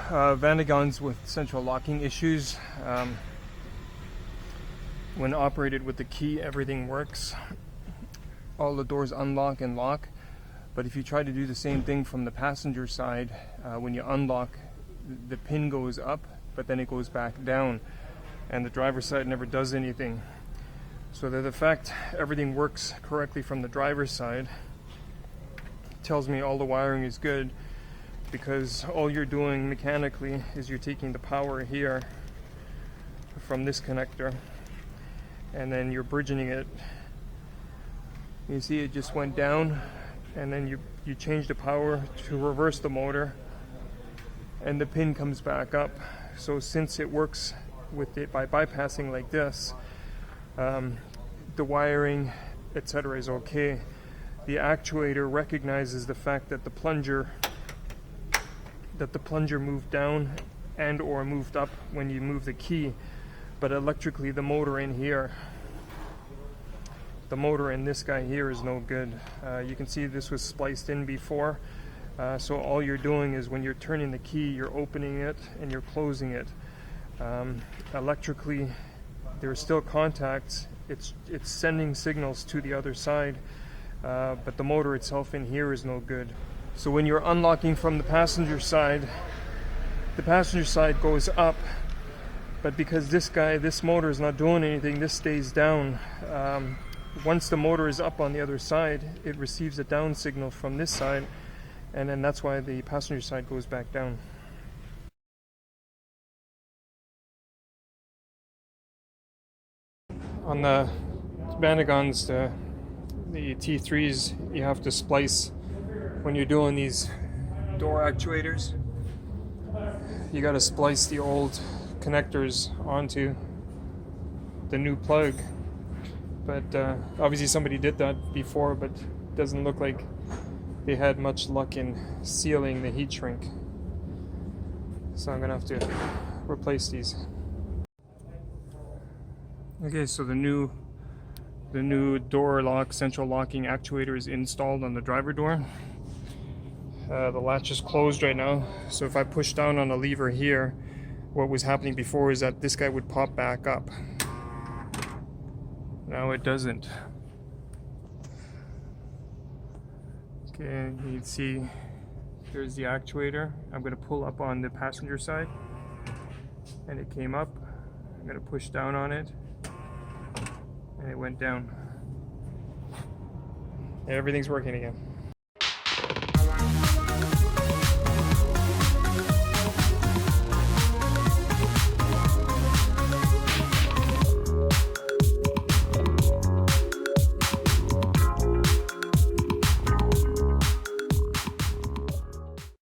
Vanagons with central locking issues. When operated with the key, everything works. All the doors unlock and lock. But if you try to do the same thing from the passenger side, when you unlock, the pin goes up, but then it goes back down, and the driver's side never does anything. So the fact everything works correctly from the driver's side tells me all the wiring is good, because all you're doing mechanically is you're taking the power here from this connector and then you're bridging it. You see it just went down, and then you change the power to reverse the motor and the pin comes back up. So since it works with it by bypassing like this, the wiring, etc. is okay. The actuator recognizes the fact that the plunger moved down and or moved up when you move the key, but electrically the motor in here, the motor in this guy here is no good. You can see this was spliced in before, so all you're doing is when you're turning the key, you're opening it and you're closing it. Electrically there are still contacts, it's sending signals to the other side, but the motor itself in here is no good. So when you're unlocking from the passenger side goes up, but because this motor is not doing anything, this stays down. Once the motor is up on the other side, it receives a down signal from this side, and then that's why the passenger side goes back down. On the Vanagons, the T3s, you have to splice when you're doing these door actuators. You got to splice the old connectors onto the new plug, but obviously somebody did that before, but it doesn't look like they had much luck in sealing the heat shrink, so I'm gonna have to replace these. Okay, so the new door lock central locking actuator is installed on the driver door. The latch is closed right now, so if I push down on the lever here, what was happening before is that this guy would pop back up. Now it doesn't. Okay, you can see there's the actuator. I'm going to pull up on the passenger side and it came up. I'm going to push down on it and it went down. Everything's working again.